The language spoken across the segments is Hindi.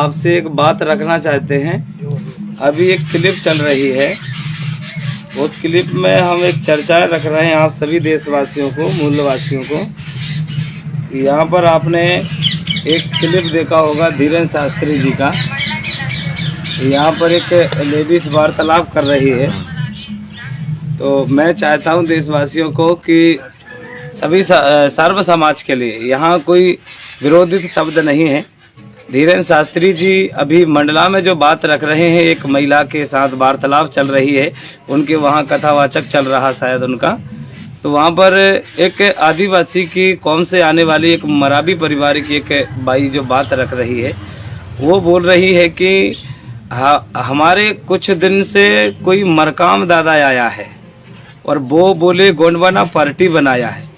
आपसे एक बात रखना चाहते हैं। अभी एक क्लिप चल रही है, उस क्लिप में हम एक चर्चा रख रहे हैं आप सभी देशवासियों को, मूलवासियों को। यहाँ पर आपने एक क्लिप देखा होगा धीरेन्द्र शास्त्री जी का। यहाँ पर एक लेडीज वार्तालाप कर रही है। तो मैं चाहता हूँ देशवासियों को कि सभी सर्व समाज के लिए यहाँ कोई विरोधित शब्द नहीं है। धीरेन्द्र शास्त्री जी अभी मंडला में जो बात रख रहे हैं, एक महिला के साथ वार्तालाप चल रही है, उनके वहाँ कथावाचक चल रहा शायद उनका। तो वहाँ पर एक आदिवासी की कौम से आने वाली एक मराठी परिवार की एक बाई जो बात रख रही है, वो बोल रही है कि हमारे कुछ दिन से कोई मरकाम दादा आया है और वो बोले गोंडवाना पार्टी बनाया है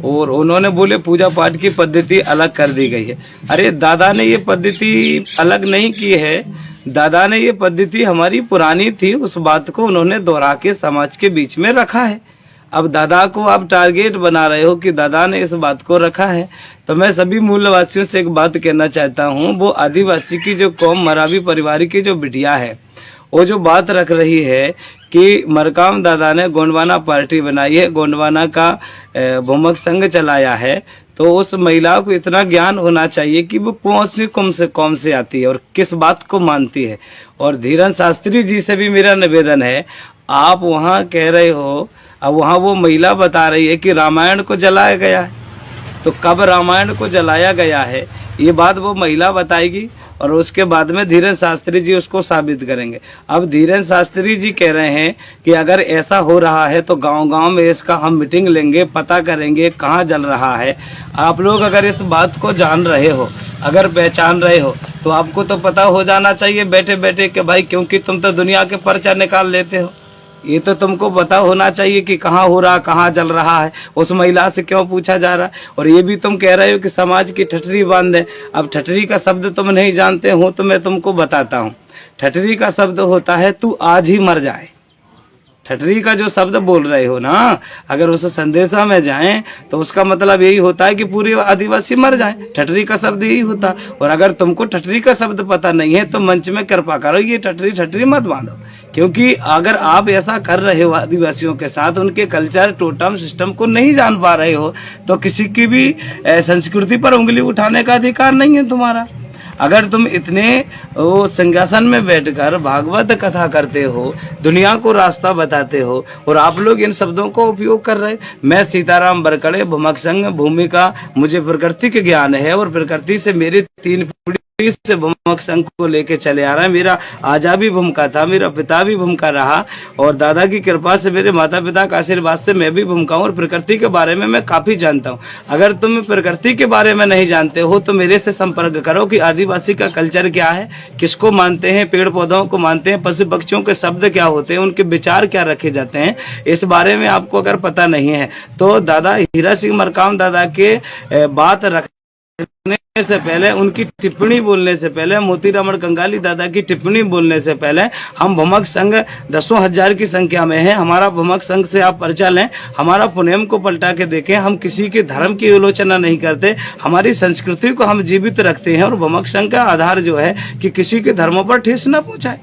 और उन्होंने बोले पूजा पाठ की पद्धति अलग कर दी गई है। अरे दादा ने ये पद्धति अलग नहीं की है, दादा ने ये पद्धति हमारी पुरानी थी, उस बात को उन्होंने दोहरा के समाज के बीच में रखा है। अब दादा को आप टारगेट बना रहे हो कि दादा ने इस बात को रखा है। तो मैं सभी मूलवासियों से एक बात कहना चाहता हूँ, वो आदिवासी की जो कौम मराठी परिवार की जो बिटिया है, वो जो बात रख रही है कि मरकाम दादा ने गोंडवाना पार्टी बनाई है, गोंडवाना का भूमक संघ चलाया है, तो उस महिला को इतना ज्ञान होना चाहिए कि वो कौन सी कौम से आती है और किस बात को मानती है। और धीरेन्द्र शास्त्री जी से भी मेरा निवेदन है, आप वहाँ कह रहे हो, अब वहाँ वो महिला बता रही है कि रामायण को जलाया गया है, तो कब रामायण को जलाया गया है ये बात वो महिला बताएगी और उसके बाद में धीरेन्द्र शास्त्री जी उसको साबित करेंगे। अब धीरेन्द्र शास्त्री जी कह रहे हैं कि अगर ऐसा हो रहा है तो गांव-गांव में इसका हम मीटिंग लेंगे, पता करेंगे कहाँ जल रहा है। आप लोग अगर इस बात को जान रहे हो, अगर पहचान रहे हो, तो आपको तो पता हो जाना चाहिए बैठे बैठे कि भाई, क्योंकि तुम तो दुनिया के पर्चा निकाल लेते हो, ये तो तुमको पता होना चाहिए कि कहाँ हो रहा, कहाँ जल रहा है। उस महिला से क्यों पूछा जा रहा है? और ये भी तुम कह रहे हो कि समाज की ठठरी बांध है। अब ठठरी का शब्द तुम नहीं जानते हो तो मैं तुमको बताता हूँ। ठठरी का शब्द होता है तू आज ही मर जाए। ठठरी का जो शब्द बोल रहे हो ना, अगर उस संदेशा में जाएं तो उसका मतलब यही होता है कि पूरे आदिवासी मर जाएं। ठठरी का शब्द यही होता है। और अगर तुमको ठठरी का शब्द पता नहीं है तो मंच में कृपा करो, ये ठठरी मत बांधो, क्योंकि अगर आप ऐसा कर रहे हो आदिवासियों के साथ, उनके कल्चर टोटम सिस्टम को नहीं जान पा रहे हो, तो किसी की भी संस्कृति पर उंगली उठाने का अधिकार नहीं है तुम्हारा। अगर तुम इतने सिंहासन में बैठकर भागवत कथा करते हो, दुनिया को रास्ता बताते हो, और आप लोग इन शब्दों को उपयोग कर रहे। मैं सीताराम बरकड़े, भूमक संघ, भूमिका, मुझे प्रकृति के ज्ञान है और प्रकृति से मेरी 3 पीढ़ी से भूमक संघ को लेके चले आ रहा है। मेरा आजा भी भूमिका था, मेरा पिता भी भूमिका रहा, और दादा की कृपा से, मेरे माता पिता का आशीर्वाद से मैं भी भूमिका हूँ और प्रकृति के बारे में मैं काफी जानता हूँ। अगर तुम प्रकृति के बारे में नहीं जानते हो तो मेरे से संपर्क करो कि आदिवासी का कल्चर क्या है, किसको मानते हैं, पेड़ पौधों को मानते हैं, पशु पक्षियों के शब्द क्या होते हैं, उनके विचार क्या रखे जाते हैं। इस बारे में आपको अगर पता नहीं है तो दादा हीरा सिंह मरकाम दादा के बात रखने से पहले, उनकी टिप्पणी बोलने से पहले, मोतीराम कंगाली दादा की टिप्पणी बोलने से पहले, हम भूमक संघ 10,000 की संख्या में है। हमारा भूमक संघ से आप परिचय लें, हमारा पुनेम को पलटा के देखें। हम किसी के धर्म की आलोचना नहीं करते, हमारी संस्कृति को हम जीवित रखते हैं। और भूमक संघ का आधार जो है कि किसी के धर्मों पर ठेस न पहुंचाए।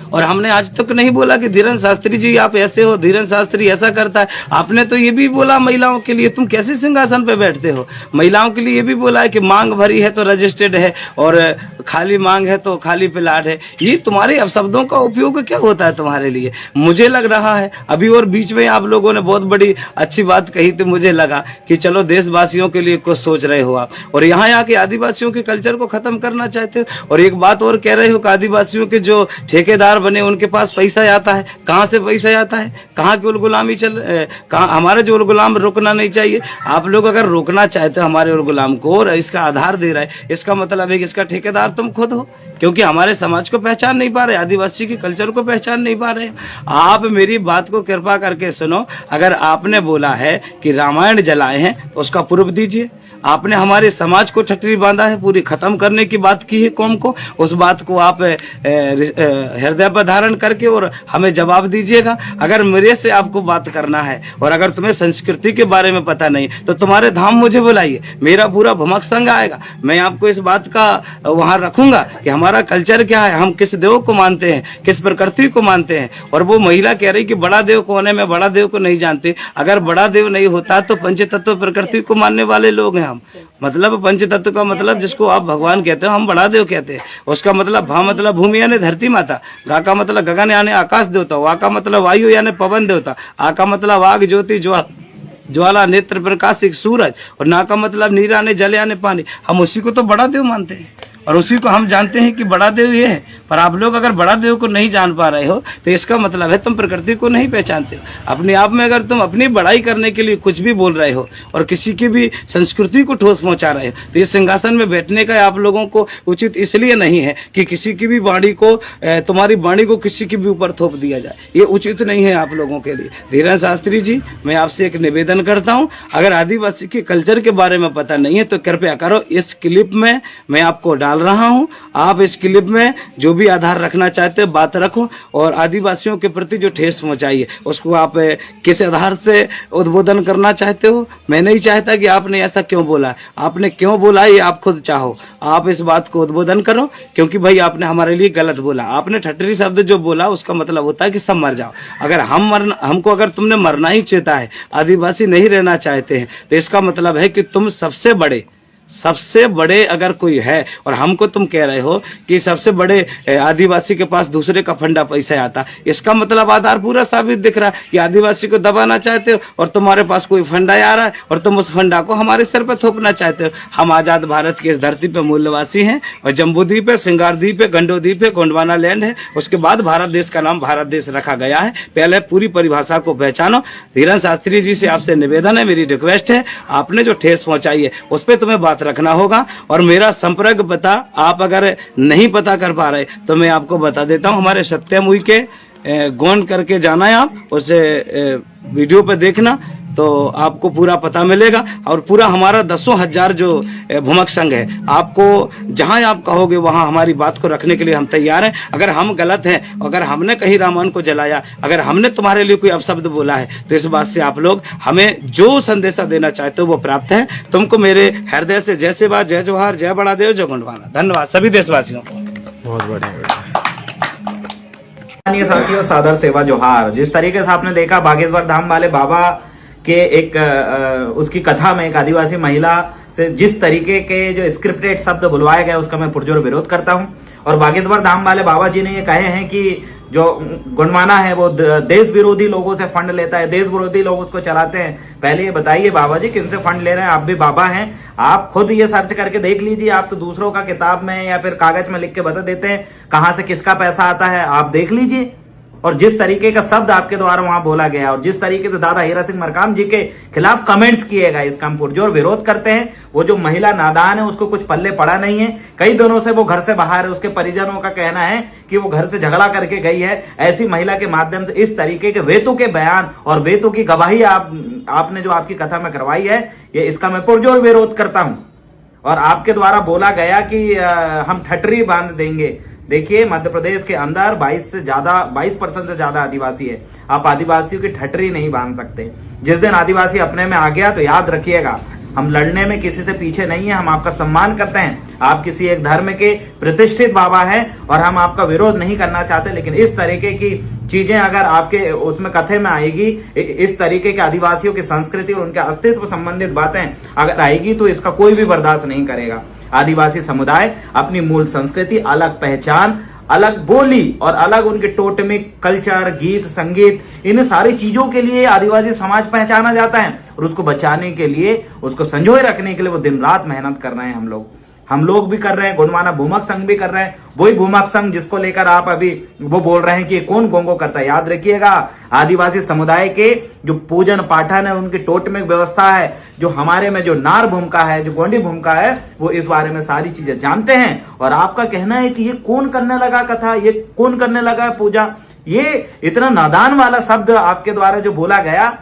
और हमने आज तक नहीं बोला कि धीरेन्द्र शास्त्री जी आप ऐसे हो, धीरेन्द्र शास्त्री ऐसा करता है। आपने तो ये भी बोला महिलाओं के लिए तुम कैसे सिंहासन पे बैठते हो। महिलाओं के लिए ये भी बोला है कि मांग भरी है तो रजिस्टर्ड है और खाली मांग है तो खाली प्लाट है। ये तुम्हारे अब शब्दों का उपयोग क्या होता है तुम्हारे लिए, मुझे लग रहा है। अभी और बीच में आप लोगों ने बहुत बड़ी अच्छी बात कही थी, मुझे लगा कि चलो देशवासियों के लिए कुछ सोच रहे हो आप, और यहाँ आके आदिवासियों के कल्चर को खत्म करना चाहते हो। और एक बात और कह रहे हो कि आदिवासियों के जो ठेकेदार बने उनके पास पैसा आता है। कहाँ से पैसा आता है, कहाँ की गुलामी कहाँ हमारे जो गुलाम रुकना नहीं चाहिए। आप लोग अगर रोकना चाहते हो हमारे गुलाम को और इसका आधार दे रहा है, इसका मतलब है कि इसका ठेकेदार तुम खुद हो। क्योंकि हमारे समाज को पहचान नहीं पा रहे, आदिवासी के कल्चर को पहचान नहीं पा रहे। आप मेरी बात को कृपा करके सुनो। अगर आपने बोला है कि रामायण जलाए हैं, उसका प्रूफ दीजिए। आपने हमारे समाज को ठटरी बांधा है, पूरी खत्म करने की बात की है कौम को, उस बात को आप हृदय पर धारण करके और हमें जवाब दीजिएगा। अगर मेरे से आपको बात करना है और अगर तुम्हें संस्कृति के बारे में पता नहीं तो तुम्हारे धाम मुझे बुलाइए, मेरा पूरा भमक संघ आएगा। मैं आपको इस बात का वहां रखूंगा कि हमारा कल्चर क्या है, हम किस देव को मानते हैं, किस प्रकृति को मानते हैं। और वो महिला कह रही कि बड़ा देव कौन है, मैं बड़ा देव को नहीं जानती। अगर बड़ा देव नहीं होता तो पंचतत्व प्रकृति को मानने वाले लोग हैं हम। मतलब पंचतत्व का मतलब जिसको आप भगवान कहते हो, हम बड़ा देव कहते हैं। उसका मतलब भा मतलब भूमि यानी धरती माता, गा का मतलब गगन यानी आकाश देवता, वा का मतलब वायु यानी पवन देवता, आ का मतलब आग ज्योति ज्वाला नेत्र प्रकाश एक सूरज, और ना का मतलब नीर यानी जल यानी पानी। हम उसी को तो बड़ा देव मानते हैं और उसी को हम जानते हैं कि बड़ा देव ये है। पर आप लोग अगर बड़ा देव को नहीं जान पा रहे हो तो इसका मतलब है तुम प्रकृति को नहीं पहचानते हो। अपने आप में अगर तुम अपनी बड़ाई करने के लिए कुछ भी बोल रहे हो और किसी की भी संस्कृति को ठोस पहुंचा रहे हो तो इस सिंहासन में बैठने का आप लोगों को उचित इसलिए नहीं है कि किसी की भी वाणी को, तुम्हारी वाणी को किसी के भी ऊपर थोप दिया जाए। ये उचित नहीं है आप लोगों के लिए। धीरेन्द्र शास्त्री जी, मैं आपसे एक निवेदन करता हूँ, अगर आदिवासी के कल्चर के बारे में पता नहीं है तो कृपया करो, इस क्लिप में मैं आपको डाल रहा हूं। आप इस क्लिप में जो भी आधार रखना चाहते हो बात रखो और आदिवासियों के प्रति जो ठेस पहुंचाई है उसको आप किस आधार से उद्बोधन करना चाहते हो। मैं नहीं चाहता कि आपने ऐसा क्यों बोला, आपने क्यों बोला ये आप खुद चाहो। आप इस बात को उद्बोधन करो, क्योंकि भाई आपने हमारे लिए गलत बोला। आपने ठटरी शब्द जो बोला उसका मतलब होता है कि सब मर जाओ। अगर हमको अगर तुमने मरना ही चाहता है, आदिवासी नहीं रहना चाहते हैं, तो इसका मतलब है कि तुम सबसे बड़े अगर कोई है और हमको तुम कह रहे हो कि सबसे बड़े आदिवासी के पास दूसरे का फंडा पैसा आता, इसका मतलब आधार पूरा साबित दिख रहा है कि आदिवासी को दबाना चाहते हो और तुम्हारे पास कोई फंडा आ रहा है और तुम उस फंडा को हमारे सर पर थोपना चाहते हो। हम आजाद भारत की इस धरती पे मूलवासी हैं और जम्बू द्वीप है, सिंगार द्वीप है, गंडो द्वीप है, गोंडवाना लैंड है। उसके बाद भारत देश का नाम भारत देश रखा गया है। पहले पूरी परिभाषा को पहचानो। धीरेन्द्र शास्त्री जी से आपसे निवेदन है, मेरी रिक्वेस्ट है, आपने जो ठेस पहुंचाई है उस पर तुम्हें रखना होगा। और मेरा संपर्क पता आप अगर नहीं पता कर पा रहे तो मैं आपको बता देता हूं, हमारे सत्यमुई के गोंड करके जाना है, आप उसे वीडियो पे देखना तो आपको पूरा पता मिलेगा। और पूरा हमारा 10,000 जो भूमक संघ है, आपको जहां आप कहोगे वहां हमारी बात को रखने के लिए हम तैयार हैं। अगर हम गलत हैं, अगर हमने कहीं रामायण को जलाया, अगर हमने तुम्हारे लिए कोई अपशब्द बोला है तो इस बात से आप लोग हमें जो संदेशा देना चाहते हो वो प्राप्त है। तुमको मेरे हृदय से जय सेवा, जय जोहार, जय बड़ा देव, जय गोंडवाना। धन्यवाद सभी देशवासियों को। बहुत बढ़िया साथियों, सादर सेवा जोहार। जिस तरीके से आपने देखा बागेश्वर धाम वाले बाबा के एक उसकी कथा में एक आदिवासी महिला से जिस तरीके के जो स्क्रिप्टेड शब्द बुलवाए गए उसका मैं पुरजोर विरोध करता हूं। और बागेश्वर धाम वाले बाबा जी ने ये कहे हैं कि जो गोंडवाना है वो देश विरोधी लोगों से फंड लेता है, देश विरोधी लोग उसको चलाते हैं। पहले ये बताइए बाबा जी किनसे फंड ले रहे हैं? आप भी बाबा हैं, आप खुद ये सर्च करके देख लीजिए। आप तो दूसरों का किताब में या फिर कागज में लिख के बता देते हैं कहां से किसका पैसा आता है, आप देख लीजिए। और जिस तरीके का शब्द आपके द्वारा वहां बोला गया और जिस तरीके से दादा हीरा सिंह मरकाम जी के खिलाफ कमेंट्स किए गए, इसका हम पुरजोर विरोध करते हैं। वो जो महिला नादान है उसको कुछ पल्ले पड़ा नहीं है, कई दिनों से वो घर से बाहर है। उसके परिजनों का कहना है कि वो घर से झगड़ा करके गई है। ऐसी महिला के माध्यम से इस तरीके के वेतों के बयान और वेतों की गवाही आपने जो आपकी कथा में करवाई है, ये इसका मैं पुरजोर विरोध करता हूं। और आपके द्वारा बोला गया कि हम ठटरी बांध देंगे। देखिए मध्य प्रदेश के अंदर 22% से ज्यादा आदिवासी है। आप आदिवासियों की ठटरी नहीं बांध सकते। जिस दिन आदिवासी अपने में आ गया तो याद रखिएगा, हम लड़ने में किसी से पीछे नहीं है। हम आपका सम्मान करते हैं, आप किसी एक धर्म के प्रतिष्ठित बाबा हैं और हम आपका विरोध नहीं करना चाहते। लेकिन इस तरीके की चीजें अगर आपके उसमें कथे में आएगी, इस तरीके के आदिवासियों की संस्कृति और उनके अस्तित्व संबंधित बातें अगर आएगी तो इसका कोई भी बर्दाश्त नहीं करेगा। आदिवासी समुदाय अपनी मूल संस्कृति, अलग पहचान, अलग बोली और अलग उनके टोटमिक कल्चर, गीत, संगीत, इन सारी चीजों के लिए आदिवासी समाज पहचाना जाता है। और उसको बचाने के लिए, उसको संजोए रखने के लिए वो दिन रात मेहनत कर रहे हैं हम लोग। हम लोग भी कर रहे हैं, गोंडवाना भूमक संघ भी कर रहे हैं। वही भूमक संघ जिसको लेकर आप अभी वो बोल रहे हैं कि कौन गोंगो करता है। याद रखिएगा, आदिवासी समुदाय के जो पूजन पाठन है, उनकी टोटमिक व्यवस्था है, जो हमारे में जो नार भूमिका है, जो गोंडी भूमिका है, वो इस बारे में सारी चीजें जानते हैं। और आपका कहना है कि ये कौन करने लगा कथा, ये कौन करने लगा पूजा, ये इतना नादान वाला शब्द आपके द्वारा जो बोला गया,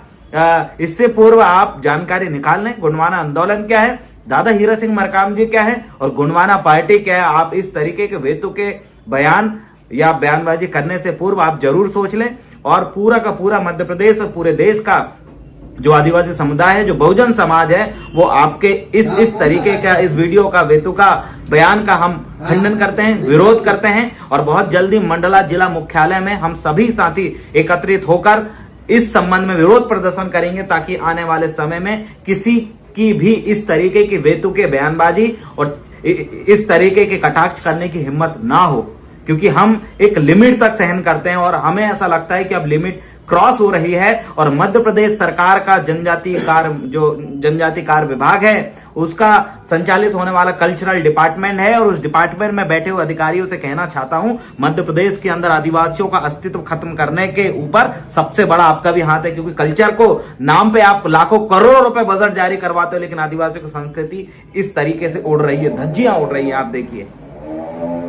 इससे पूर्व आप जानकारी निकाल लें। गोंडवाना आंदोलन क्या है, दादा हीरा सिंह मरकाम जी क्या है और गोंडवाना पार्टी क्या है। आप इस तरीके के वेतु के बयान या बयानबाजी करने से पूर्व आप जरूर सोच लें। और पूरा का पूरा मध्य प्रदेश और पूरे देश का जो आदिवासी समुदाय है, जो बहुजन समाज है, वो आपके इस तरीके का, इस वीडियो का, वेतु का बयान का हम खंडन करते हैं, विरोध करते हैं। और बहुत जल्दी मंडला जिला मुख्यालय में हम सभी साथी एकत्रित होकर इस संबंध में विरोध प्रदर्शन करेंगे, ताकि आने वाले समय में किसी की भी इस तरीके की वेतु के बयानबाजी और इस तरीके के कटाक्ष करने की हिम्मत ना हो। क्योंकि हम एक लिमिट तक सहन करते हैं और हमें ऐसा लगता है कि अब लिमिट क्रॉस हो रही है। और मध्य प्रदेश सरकार का जनजाति कार्य विभाग है, उसका संचालित होने वाला कल्चरल डिपार्टमेंट है, और उस डिपार्टमेंट में बैठे हुए अधिकारियों से कहना चाहता हूं, मध्य प्रदेश के अंदर आदिवासियों का अस्तित्व खत्म करने के ऊपर सबसे बड़ा आपका भी हाथ है। क्योंकि कल्चर को नाम पे आप लाखों करोड़ों रुपए बजट जारी करवाते हो, लेकिन आदिवासियों की संस्कृति इस तरीके से उड़ रही है, धज्जियां उड़ रही है। आप देखिए,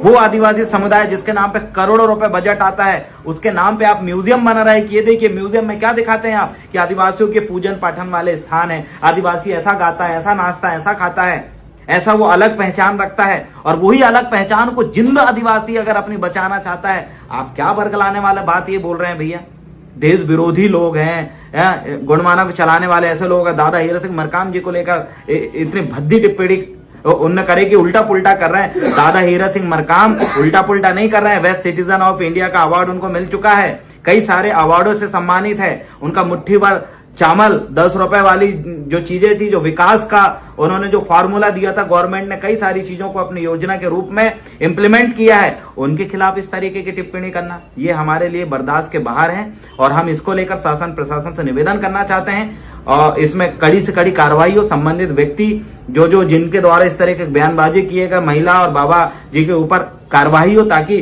वो आदिवासी समुदाय जिसके नाम पे करोड़ों रुपए बजट आता है, उसके नाम पे आप म्यूजियम बना रहे हैं। कि ये देखिए, म्यूजियम में क्या दिखाते हैं आप, कि आदिवासियों के पूजन पाठन वाले स्थान है, आदिवासी ऐसा गाता है, ऐसा नाचता है, ऐसा खाता है, ऐसा वो अलग पहचान रखता है। और वही अलग पहचान को जिंदा आदिवासी अगर अपनी बचाना चाहता है, आप क्या बरगलाने वाला बात ये बोल रहे हैं भैया। देश विरोधी लोग हैं, गोंडवाना को चलाने वाले ऐसे लोग हैं। दादा हीरा सिंह मरकाम जी को लेकर इतनी भद्दी टिप्पणी उन्हें करे कि उल्टा पुल्टा कर रहे हैं। दादा हीरा सिंह मरकाम उल्टा पुल्टा नहीं कर रहे हैं। बेस्ट सिटीजन ऑफ इंडिया का अवार्ड उनको मिल चुका है, कई सारे अवार्डों से सम्मानित है। उनका मुट्ठी भर चावल 10 रुपए वाली जो चीजें थी, जो विकास का उन्होंने जो फॉर्मूला दिया था, गवर्नमेंट ने कई सारी चीजों को अपनी योजना के रूप में इंप्लीमेंट किया है। उनके खिलाफ इस तरीके की टिप्पणी करना, ये हमारे लिए बर्दाश्त के बाहर है। और हम इसको लेकर शासन प्रशासन से निवेदन करना चाहते हैं, और इसमें कड़ी से कड़ी कार्रवाई हो। संबंधित व्यक्ति जो जिनके द्वारा इस तरह के बयानबाजी किए गए, महिला और बाबा जी के ऊपर कार्रवाई हो, ताकि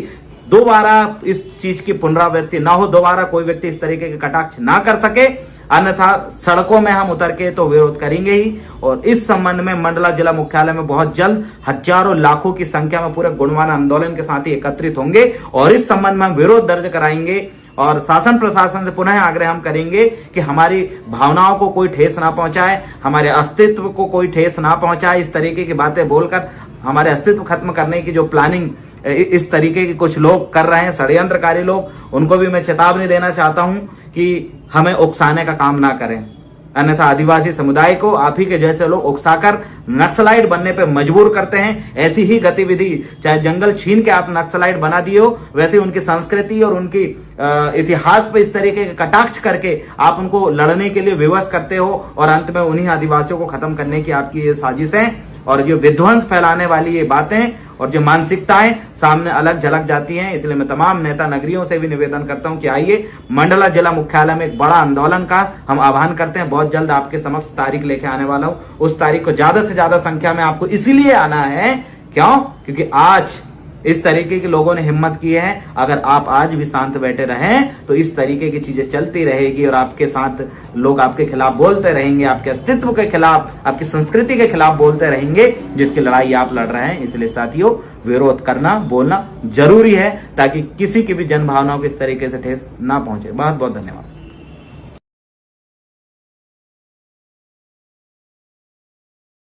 दोबारा इस चीज की पुनरावृत्ति ना हो, दोबारा कोई व्यक्ति इस तरीके के कटाक्ष ना कर सके। अन्यथा सड़कों में हम उतर के तो विरोध करेंगे ही। और इस संबंध में मंडला जिला मुख्यालय में बहुत जल्द हजारों लाखों की संख्या में पूरे गोंडवाना आंदोलन के साथ ही एकत्रित होंगे, और इस संबंध में हम विरोध दर्ज कराएंगे। और शासन प्रशासन से पुनः आग्रह हम करेंगे कि हमारी भावनाओं को कोई ठेस ना पहुंचाए, हमारे अस्तित्व को कोई ठेस ना पहुंचाए। इस तरीके की बातें बोलकर हमारे अस्तित्व खत्म करने की जो प्लानिंग इस तरीके के कुछ लोग कर रहे हैं, षड्यंत्रकारी लोग, उनको भी मैं चेतावनी देना चाहता हूं कि हमें उकसाने का काम ना करें। अन्यथा आदिवासी समुदाय को आप ही के जैसे लोग उकसाकर नक्सलाइट बनने पे मजबूर करते हैं। ऐसी ही गतिविधि, चाहे जंगल छीन के आप नक्सलाइट बना दिए हो, वैसे उनकी संस्कृति और उनकी इतिहास पे इस तरीके के कटाक्ष करके आप उनको लड़ने के लिए विवश करते हो, और अंत में उन्हीं आदिवासियों को खत्म करने की आपकी ये साजिशें और जो विध्वंस फैलाने वाली ये बातें और जो मानसिकताएं सामने अलग झलक जाती हैं। इसलिए मैं तमाम नेता नगरियों से भी निवेदन करता हूं कि आइए, मंडला जिला मुख्यालय में एक बड़ा आंदोलन का हम आह्वान करते हैं। बहुत जल्द आपके समक्ष तारीख लेके आने वाला हूं। उस तारीख को ज्यादा से ज्यादा संख्या में आपको इसीलिए आना है, क्यों? क्योंकि आज इस तरीके के लोगों ने हिम्मत की है। अगर आप आज भी शांत बैठे रहें तो इस तरीके की चीजें चलती रहेगी, और आपके साथ लोग आपके खिलाफ बोलते रहेंगे, आपके अस्तित्व के खिलाफ, आपकी संस्कृति के खिलाफ बोलते रहेंगे, जिसकी लड़ाई आप लड़ रहे हैं। इसलिए साथियों, विरोध करना, बोलना जरूरी है, ताकि किसी की भी जन भावनाओं को इस तरीके से ठेस ना पहुंचे। बहुत बहुत धन्यवाद।